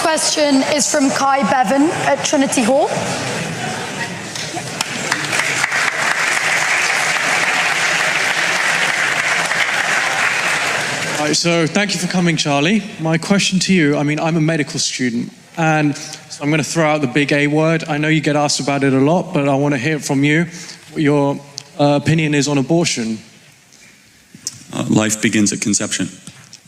question is from Kai Bevan at Trinity Hall. So thank you for coming, Charlie. My question to you, I'm a medical student, and so I'm going to throw out the big A word. I know you get asked about it a lot, but I want to hear from you what your opinion is on abortion. Life begins at conception.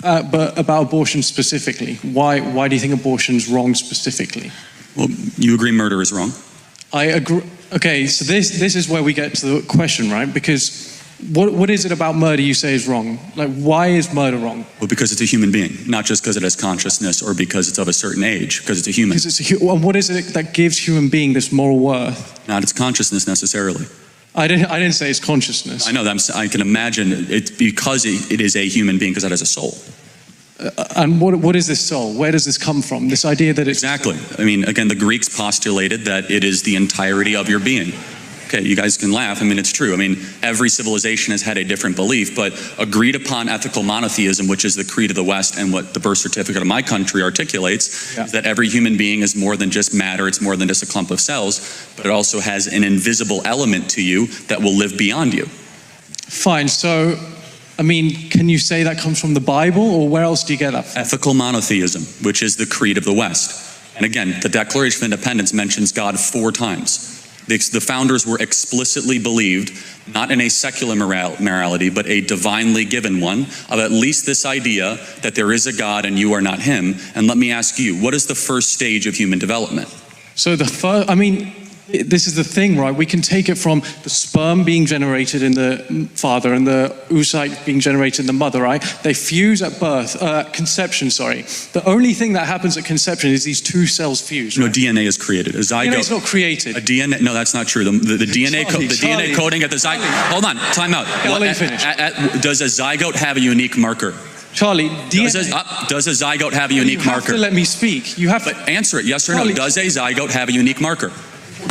But about abortion specifically, why do you think abortion's wrong specifically? Well, you agree murder is wrong? I agree. Okay, so this is where we get to the question, right? Because what is it about murder you say is wrong? Like, why is murder wrong? Well, because it's a human being, not just because it has consciousness or because it's of a certain age, because it's a human. Well, what is it that gives human being this moral worth? Not its consciousness necessarily. I didn't say it's consciousness. I know that. I can imagine it's because it is a human being, because it has a soul. And what is this soul? Where does this come from? This idea that it's... Exactly. Again, the Greeks postulated that it is the entirety of your being. Okay, you guys can laugh. It's true. Every civilization has had a different belief, but agreed upon ethical monotheism, which is the creed of the West and what the birth certificate of my country articulates, is that every human being is more than just matter, it's more than just a clump of cells, but it also has an invisible element to you that will live beyond you. Fine, so, can you say that comes from the Bible, or where else do you get that from? Ethical monotheism, which is the creed of the West. And again, the Declaration of Independence mentions God 4 times. The founders were explicitly believed, not in a secular morality, but a divinely given one, of at least this idea that there is a God and you are not him. And let me ask you, what is the first stage of human development? So this is the thing, right? We can take it from the sperm being generated in the father and the oocyte being generated in the mother, right? They fuse at birth, conception, sorry. The only thing that happens at conception is these 2 cells fuse. Right? No, DNA is created. A zygote. DNA is not created. A DNA, no, that's not true. The DNA, DNA coding at the zygote. Hold on, time out. I'll let you finish. Does a zygote have a unique marker? Charlie, does a zygote have a unique marker? You have to let me speak. You have to answer it, yes or no. Does a zygote have a unique marker?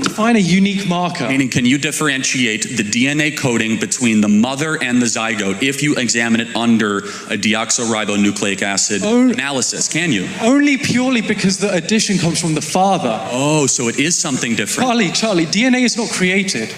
Define a unique marker. Meaning, can you differentiate the DNA coding between the mother and the zygote if you examine it under a deoxyribonucleic acid analysis? Can you? Only purely because the addition comes from the father. Oh, so it is something different. Charlie, DNA is not created.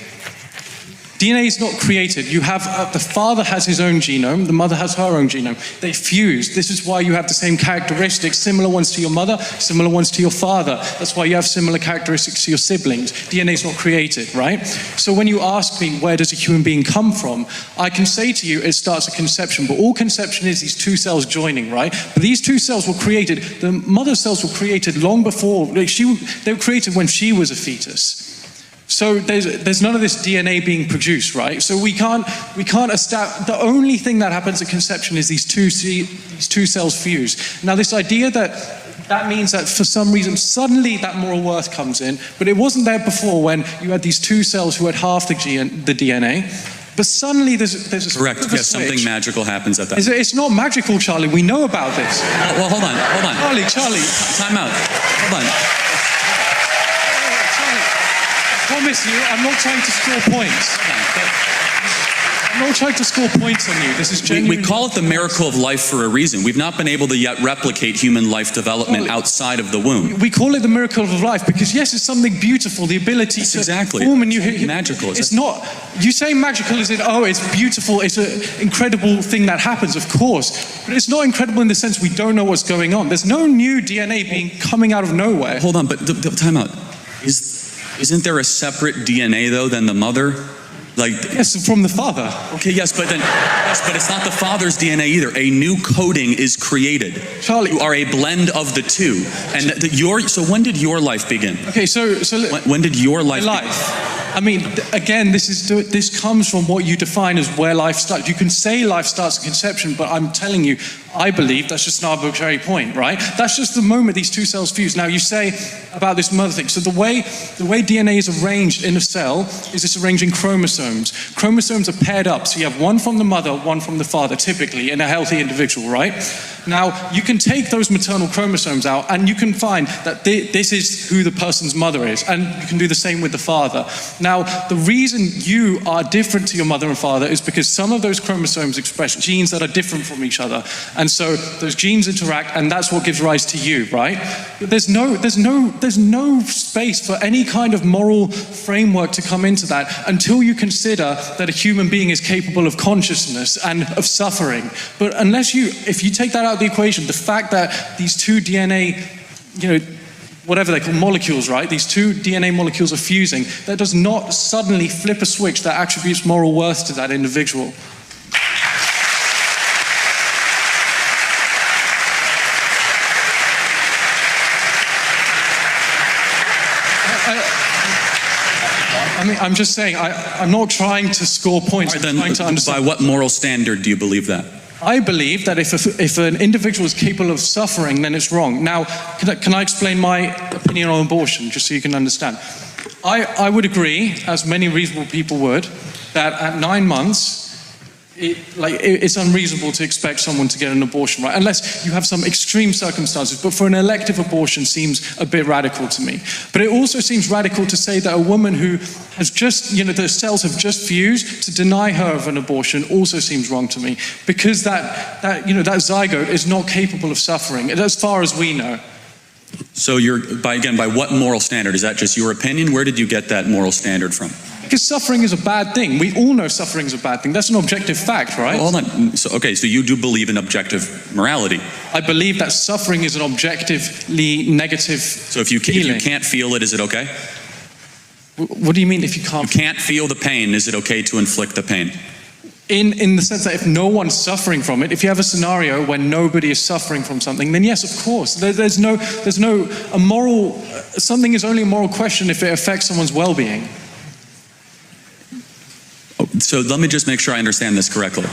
DNA is not created. You have, the father has his own genome, the mother has her own genome. They fuse. This is why you have the same characteristics, similar ones to your mother, similar ones to your father. That's why you have similar characteristics to your siblings. DNA is not created, right? So when you ask me, where does a human being come from? I can say to you, it starts at conception, but all conception is these 2 cells joining, right? But these 2 cells were created, the mother cells were created long before, they were created when she was a fetus. So there's none of this DNA being produced, right? So we can't establish, the only thing that happens at conception is these 2 cells fuse. Now this idea that means that for some reason suddenly that moral worth comes in, but it wasn't there before when you had these 2 cells who had half the DNA. But suddenly there's a correct. Yes, something magical happens at that. It's not magical, Charlie. We know about this. Well, hold on. Charlie. Time out. Hold on. I promise you, I'm not trying to score points. I'm not trying to score points on you. This is genuine. We call it the miracle of life for a reason. We've not been able to yet replicate human life development outside of the womb. We call it the miracle of life because yes, it's something beautiful, the ability to form a new... Magical. It's not... You say magical as in, it's beautiful, it's an incredible thing that happens, of course. But it's not incredible in the sense we don't know what's going on. There's no new DNA coming out of nowhere. Hold on, but time out. Isn't there a separate DNA though than the mother? Yes, from the father. Okay, yes, but it's not the father's DNA either. A new coding is created. Charlie, you are a blend of the 2. And so when did your life begin? Okay, so when did your life begin? Again, this comes from what you define as where life starts. You can say life starts at conception, but I'm telling you, I believe that's just an arbitrary point, right? That's just the moment these 2 cells fuse. Now you say about this mother thing. So the way DNA is arranged in a cell is it's arranged in chromosomes. Chromosomes are paired up. So you have one from the mother, one from the father, typically in a healthy individual, right? Now you can take those maternal chromosomes out and you can find that this is who the person's mother is. And you can do the same with the father. Now, the reason you are different to your mother and father is because some of those chromosomes express genes that are different from each other. And so those genes interact, and that's what gives rise to you, right? But there's no space for any kind of moral framework to come into that until you consider that a human being is capable of consciousness and of suffering. But if you take that out of the equation, the fact that these two DNA, whatever they call molecules, right? These two DNA molecules are fusing. That does not suddenly flip a switch that attributes moral worth to that individual. I'm just saying, I'm not trying to score points. I'm trying to understand. By what moral standard do you believe that? I believe that if an individual is capable of suffering, then it's wrong. Now, can I explain my opinion on abortion, just so you can understand? I would agree, as many reasonable people would, that at 9 months, it's unreasonable to expect someone to get an abortion, right? Unless you have some extreme circumstances. But for an elective abortion seems a bit radical to me. But it also seems radical to say that a woman who has just, the cells have just fused, to deny her of an abortion also seems wrong to me. Because that zygote is not capable of suffering, as far as we know. So by what moral standard? Is that just your opinion? Where did you get that moral standard from? Because suffering is a bad thing. We all know suffering is a bad thing. That's an objective fact, right? Well, hold on. So you do believe in objective morality. I believe that suffering is an objectively negative So if you can't feel it, is it okay? What do you mean if you can't? You can't feel the pain, is it okay to inflict the pain? In the sense that if no one's suffering from it, if you have a scenario where nobody is suffering from something, then yes, of course. Something is only a moral question if it affects someone's well-being. So let me just make sure I understand this correctly.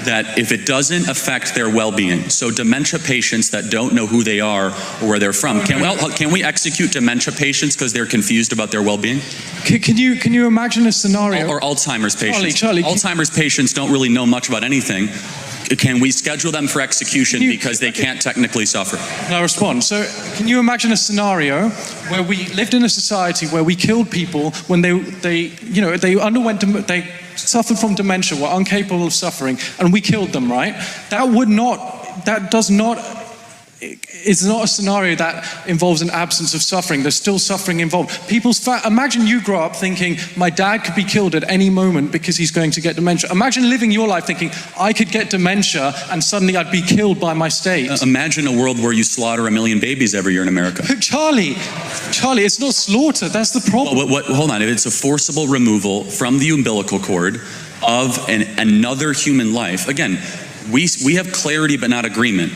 That if it doesn't affect their well-being, so dementia patients that don't know who they are or where they're from, can we execute dementia patients because they're confused about their well-being? Can you imagine a scenario? Or Alzheimer's patients. Charlie, Alzheimer's patients don't really know much about anything. Can we schedule them for execution because they can't technically suffer? I'll respond. So, can you imagine a scenario where we lived in a society where we killed people when they suffered from dementia, were incapable of suffering, and we killed them, right? It's not a scenario that involves an absence of suffering. There's still suffering involved. Imagine you grow up thinking, my dad could be killed at any moment because he's going to get dementia. Imagine living your life thinking, I could get dementia and suddenly I'd be killed by my state. Imagine a world where you slaughter 1 million babies every year in America. Charlie, it's not slaughter. That's the problem. Hold on. If it's a forcible removal from the umbilical cord of another human life, again, we have clarity but not agreement.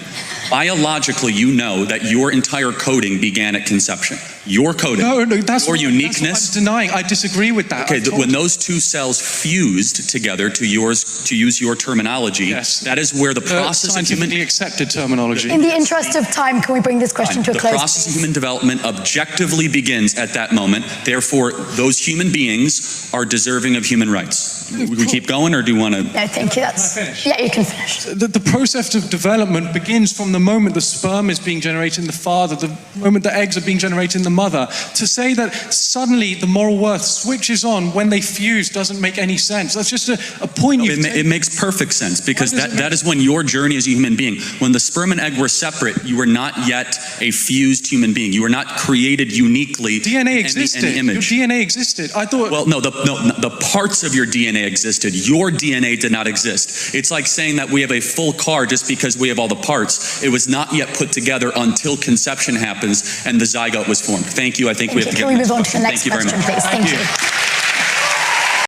Biologically, you know that your entire coding began at conception. Your coding, that's your uniqueness. That's what I'm denying. I disagree with that. Okay, when those two cells fused together, to use your terminology, yes, that is where the process of scientifically accepted terminology. In the interest of time, can we bring this question to a close? The process of human development objectively begins at that moment. Therefore, those human beings are deserving of human rights. We keep going, or do you want to? No, thank you. Yeah, you can finish. The process of development begins from the moment the sperm is being generated in the father, the moment the eggs are being generated in the mother. To say that suddenly the moral worth switches on when they fuse doesn't make any sense. That's just a point you've taken. It makes perfect sense, because that is when your journey as a human being, when the sperm and egg were separate, you were not yet a fused human being. You were not created uniquely. DNA existed. Any image. Your DNA existed. I thought. Well, no, the parts of your DNA existed. Your DNA did not exist. It's like saying that we have a full car just because we have all the parts. It was not yet put together until conception happens and the zygote was formed. Thank you. I think we have to get. Can we move on to the next question, please? Thank you.